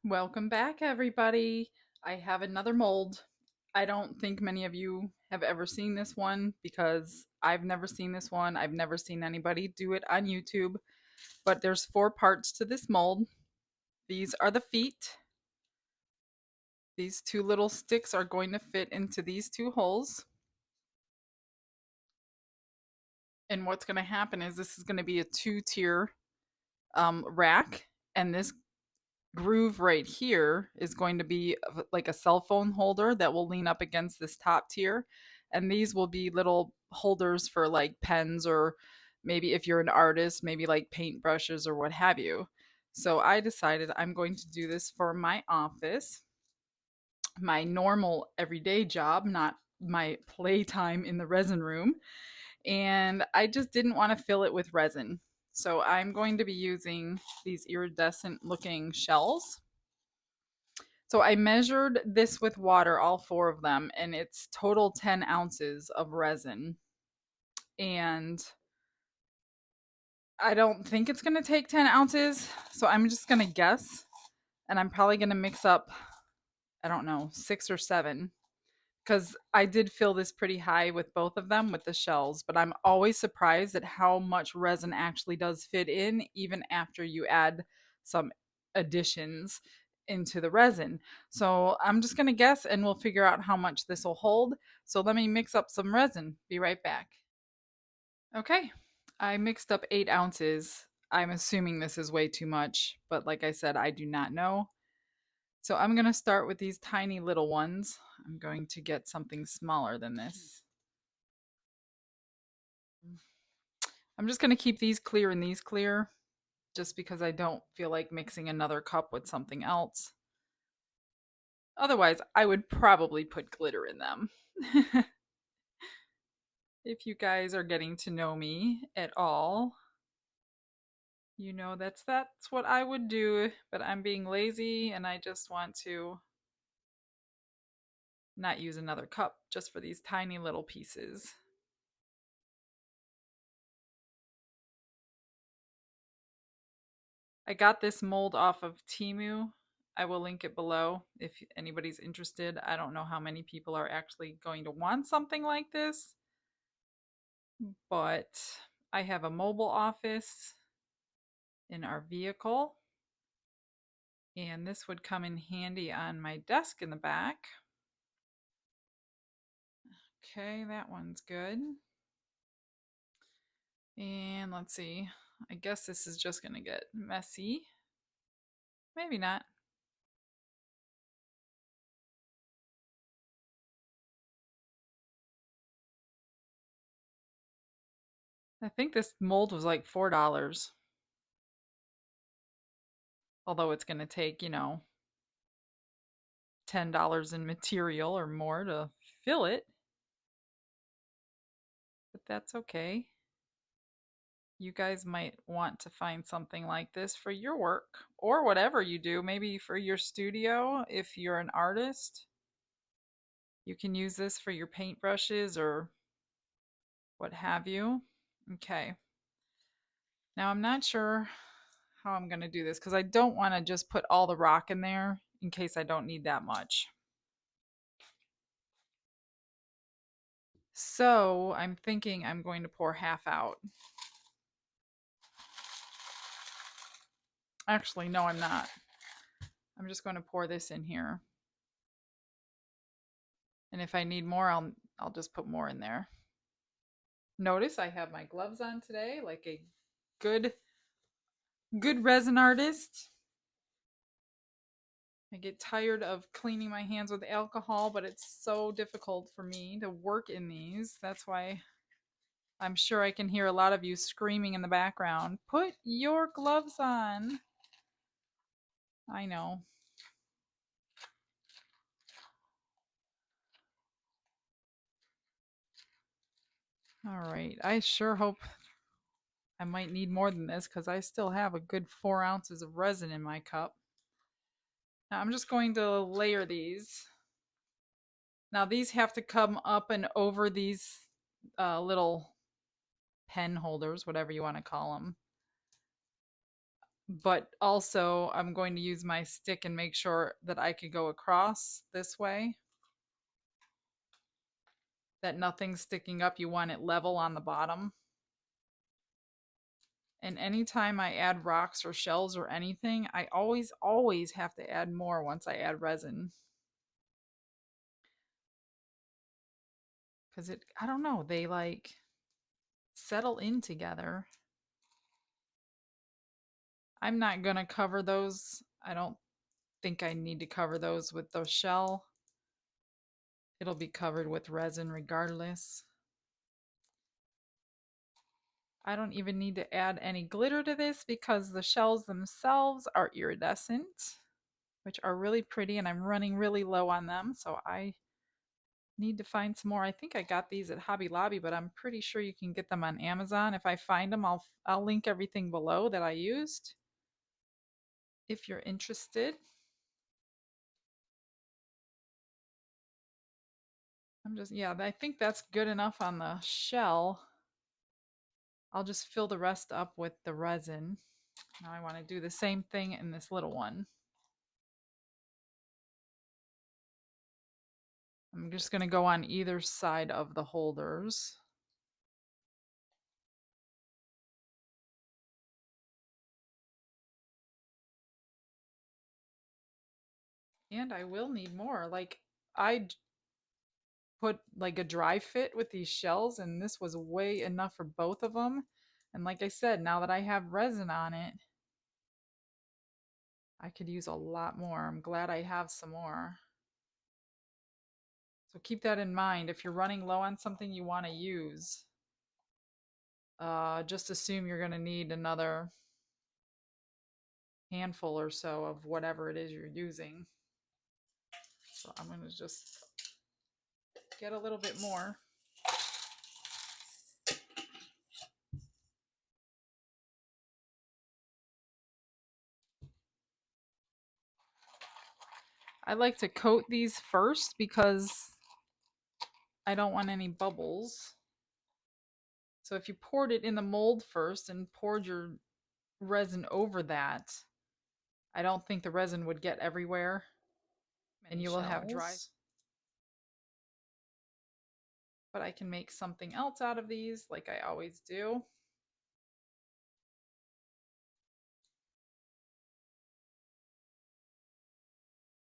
Welcome back, everybody. I have another mold. I don't think many of you have ever seen this one because I've never seen this one. I've never seen anybody do it on YouTube. But there's four parts to this mold. These are the feet. These two little sticks are going to fit into these two holes. And what's going to happen is this is going to be a two-tier rack, and this groove right here is going to be like a cell phone holder that will lean up against this top tier. And these will be little holders for like pens, or maybe if you're an artist, maybe like paintbrushes or what have you. So I decided I'm going to do this for my office, my normal everyday job, not my playtime in the resin room. And I just didn't want to fill it with resin. So I'm going to be using these iridescent looking shells. So I measured this with water, all four of them, and it's total 10 ounces of resin. And I don't think it's going to take 10 ounces. So I'm just going to guess. And I'm probably going to mix up, I don't know, six or seven. Because I did fill this pretty high with both of them with the shells. But I'm always surprised at how much resin actually does fit in, even after you add some additions into the resin. So I'm just going to guess and we'll figure out how much this will hold. So let me mix up some resin. Be right back. Okay, I mixed up 8 ounces. I'm assuming this is way too much, but like I said, I do not know. So I'm going to start with these tiny little ones. I'm going to get something smaller than this. I'm just going to keep these clear and these clear, just because I don't feel like mixing another cup with something else. Otherwise, I would probably put glitter in them. If you guys are getting to know me at all, you know that's what I would do, but I'm being lazy and I just want to not use another cup just for these tiny little pieces. I got this mold off of Temu. I will link it below if anybody's interested. I don't know how many people are actually going to want something like this, but I have a mobile office in our vehicle, and this would come in handy on my desk in the back. Okay, that one's good. And let's see. I guess this is just going to get messy. Maybe not. I think this mold was like $4. Although it's going to take, $10 in material or more to fill it. But that's okay. You guys might want to find something like this for your work or whatever you do. Maybe for your studio, if you're an artist, you can use this for your paintbrushes or what have you. Okay. Now I'm not sure how I'm going to do this because I don't want to just put all the rock in there in case I don't need that much. So I'm thinking I'm going to pour half out. Actually, no, I'm not. I'm just going to pour this in here. And if I need more, I'll just put more in there. Notice I have my gloves on today, like a good resin artist. I get tired of cleaning my hands with alcohol, but it's so difficult for me to work in these. That's why I'm sure I can hear a lot of you screaming in the background. Put your gloves on. I know. All right. I sure hope I might need more than this because I still have a good 4 ounces of resin in my cup. Now I'm just going to layer these. Now these have to come up and over these little pen holders, whatever you want to call them. but also I'm going to use my stick and make sure that I could go across this way, that nothing's sticking up. You want it level on the bottom. And anytime I add rocks or shells or anything, I always have to add more once I add resin. Because I don't know, they like settle in together. I'm not gonna cover those. I don't think I need to cover those with the shell. It'll be covered with resin regardless. I don't even need to add any glitter to this because the shells themselves are iridescent, which are really pretty, and I'm running really low on them, so I need to find some more. I think I got these at Hobby Lobby, but I'm pretty sure you can get them on Amazon. If I find them, I'll link everything below that I used if you're interested. Yeah, I think that's good enough on the shell. I'll just fill the rest up with the resin. Now I want to do the same thing in this little one. I'm just going to go on either side of the holders. And I will need more. Like, I put like a dry fit with these shells, and this was way enough for both of them. And like I said, now that I have resin on it, I could use a lot more. I'm glad I have some more. So keep that in mind. If you're running low on something you want to use, just assume you're going to need another handful or so of whatever it is you're using. So I'm going to just get a little bit more. I like to coat these first because I don't want any bubbles. So if you poured it in the mold first and poured your resin over that, I don't think the resin would get everywhere, and you will have dry. But I can make something else out of these like I always do.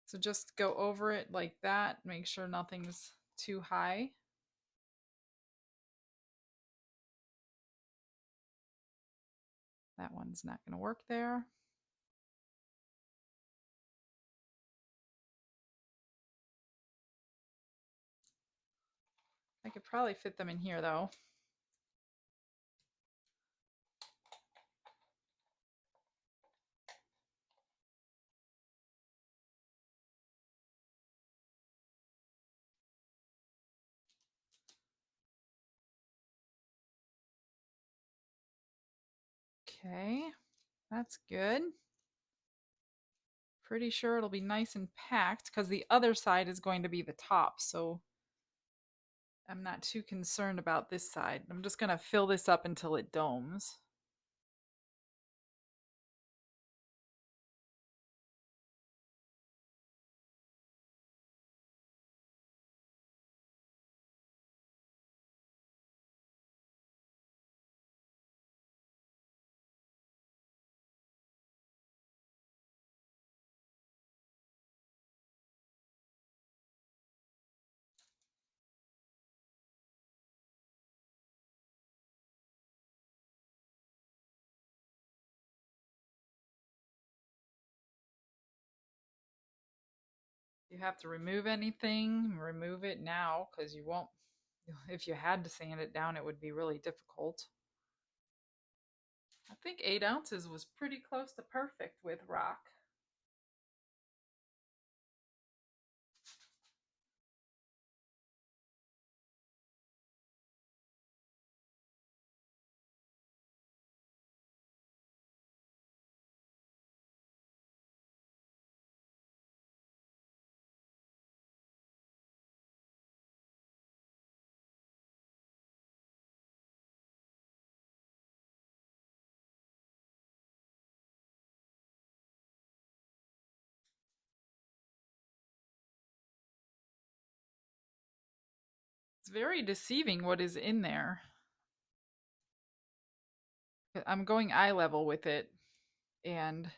So just go over it like that, make sure nothing's too high. That one's not going to work there. I could probably fit them in here though. Okay, that's good. Pretty sure it'll be nice and packed because the other side is going to be the top, so I'm not too concerned about this side. I'm just going to fill this up until it domes. If you have to remove anything, remove it now because you won't. If you had to sand it down, it would be really difficult. I think 8 ounces was pretty close to perfect with rock. It's very deceiving what is in there. I'm going eye level with it, and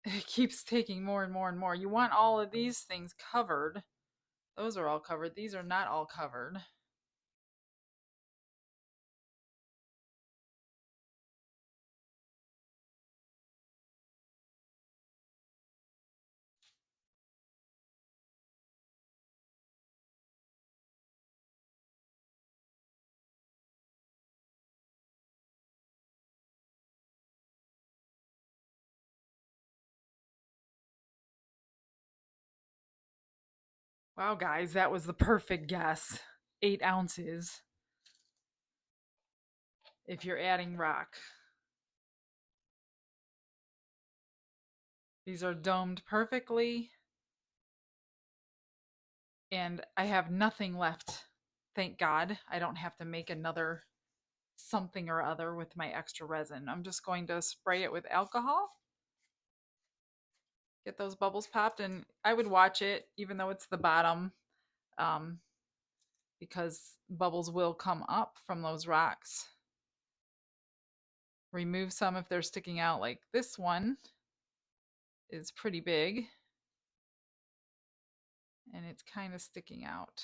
it keeps taking more and more and more. You want all of these things covered. Those are all covered. These are not all covered. Wow, guys, that was the perfect guess. 8 ounces if you're adding rock. These are domed perfectly, and I have nothing left. Thank God. I don't have to make another something or other with my extra resin. I'm just going to spray it with alcohol, get those bubbles popped, and I would watch it even though it's the bottom, um, because bubbles will come up from those rocks. Remove some if they're sticking out, like this one is pretty big and it's kind of sticking out.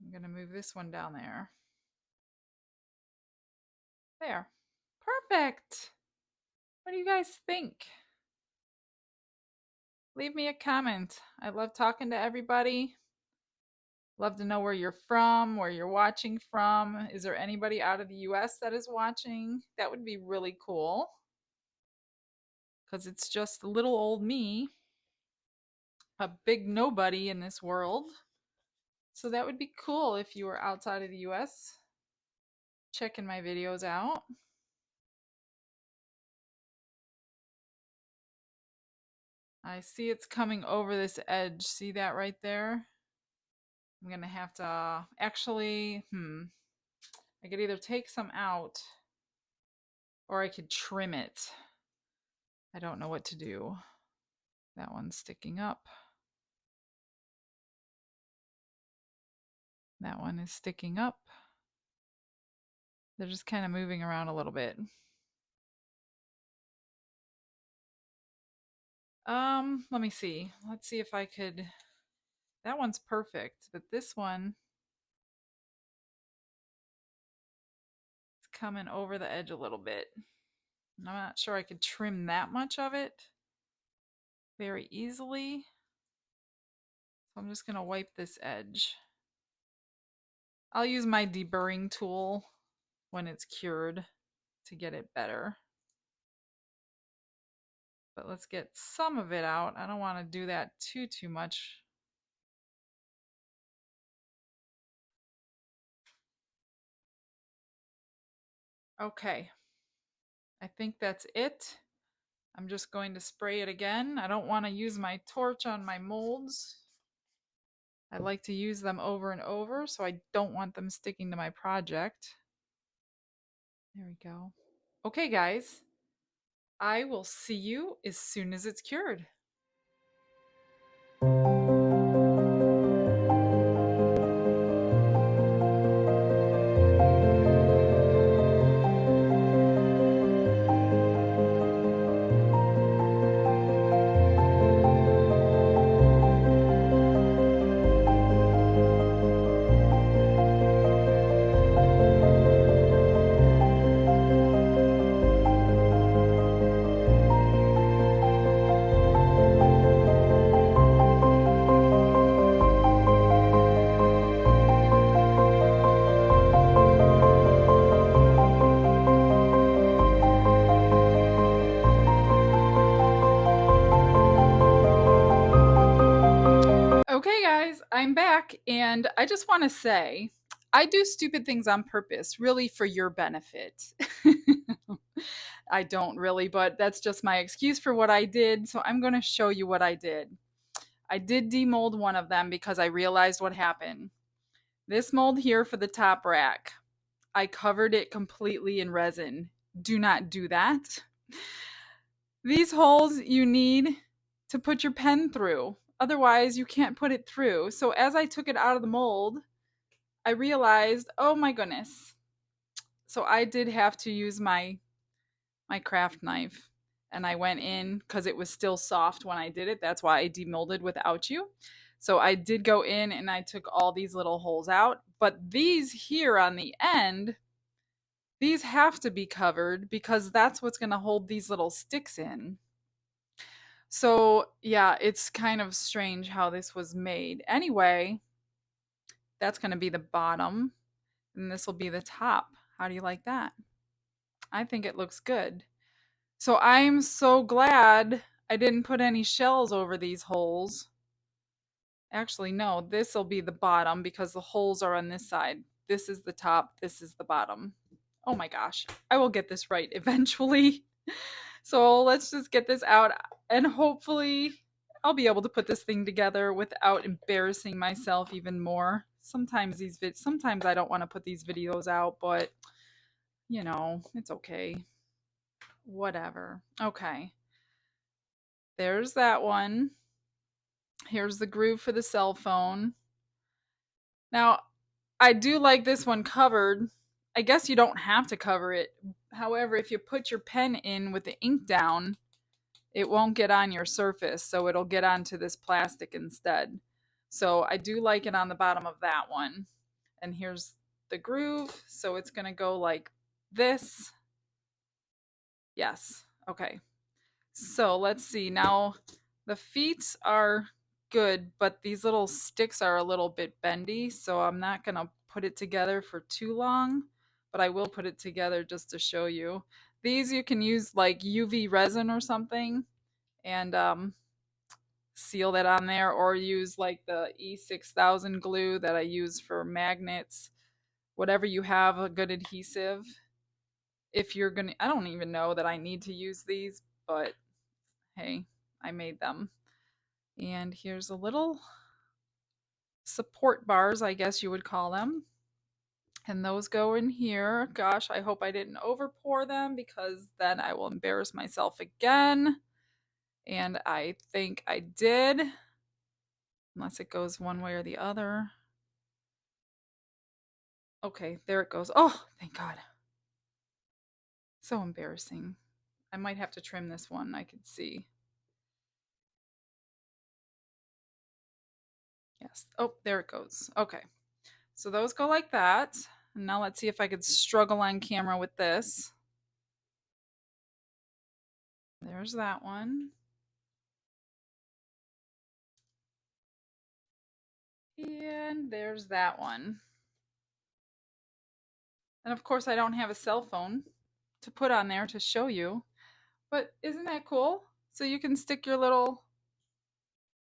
I'm going to move this one down there. There. Perfect. What do you guys think? Leave me a comment. I love talking to everybody. Love to know where you're from, where you're watching from. Is there anybody out of the US that is watching? That would be really cool, because it's just little old me, a big nobody in this world. So that would be cool if you were outside of the US checking my videos out. I see it's coming over this edge. See that right there? I'm gonna have to actually, I could either take some out or I could trim it. I don't know what to do. That one's sticking up. That one is sticking up. They're just kind of moving around a little bit. Let me see. Let's see if I could. That one's perfect, but this one is coming over the edge a little bit. I'm not sure I could trim that much of it very easily. So I'm just going to wipe this edge. I'll use my deburring tool when it's cured to get it better. But let's get some of it out. I don't want to do that too much. Okay. I think that's it. I'm just going to spray it again. I don't want to use my torch on my molds. I like to use them over and over, so I don't want them sticking to my project. There we go. Okay, guys. I will see you as soon as it's cured. Okay, guys, I'm back, and I just want to say I do stupid things on purpose, really for your benefit. I don't really, but that's just my excuse for what I did. So I'm going to show you what I did. I did demold one of them because I realized what happened. This mold here for the top rack, I covered it completely in resin. do not do that. These holes you need to put your pen through. Otherwise, you can't put it through. So as I took it out of the mold, I realized, oh my goodness. So I did have to use my craft knife, and I went in because it was still soft when I did it. That's why I demolded without you. So I did go in and I took all these little holes out, but these here on the end, these have to be covered because that's what's going to hold these little sticks in. So, yeah, it's kind of strange how this was made. Anyway, that's going to be the bottom, and this will be the top. How do you like that? I think it looks good. So I'm so glad I didn't put any shells over these holes. Actually, no, this will be the bottom because the holes are on this side. This is the top, this is the bottom. Oh my gosh, I will get this right eventually. So let's just get this out, and hopefully I'll be able to put this thing together without embarrassing myself even more. Sometimes sometimes I don't want to put these videos out, but you know, it's okay. Whatever. Okay. There's that one. Here's the groove for the cell phone. Now, I do like this one covered. I guess you don't have to cover it. However, if you put your pen in with the ink down, it won't get on your surface, so it'll get onto this plastic instead. So I do like it on the bottom of that one. And here's the groove. So it's going to go like this. Yes. Okay. So let's see. Now the feet are good, but these little sticks are a little bit bendy, so I'm not going to put it together for too long, but I will put it together just to show you. These you can use like UV resin or something and seal that on there, or use like the E6000 glue that I use for magnets. Whatever you have, a good adhesive. If you're going to, I don't even know that I need to use these, but hey, I made them. And here's a little support bars, I guess you would call them. And those go in here. Gosh, I hope I didn't over pour them because then I will embarrass myself again. And I think I did, unless it goes one way or the other. Okay, there it goes. Oh, thank God. So embarrassing. I might have to trim this one, I could see. Yes. Oh, there it goes. Okay. So those go like that. And now let's see if I could struggle on camera with this. There's that one. And there's that one. And of course, I don't have a cell phone to put on there to show you. But isn't that cool? So you can stick your little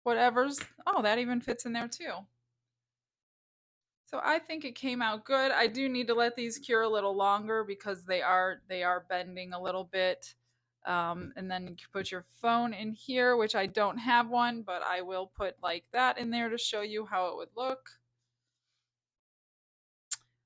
whatevers. Oh, that even fits in there too. So I think it came out good. I do need to let these cure a little longer because they are bending a little bit. And then you can put your phone in here, which I don't have one, but I will put like that in there to show you how it would look.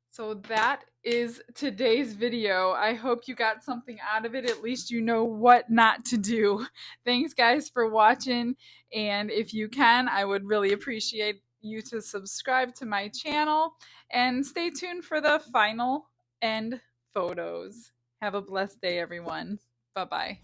So that is today's video. I hope you got something out of it. At least you know what not to do. Thanks guys for watching. And if you can, I would really appreciate you to subscribe to my channel and stay tuned for the final end photos. Have a blessed day, everyone. Bye-bye.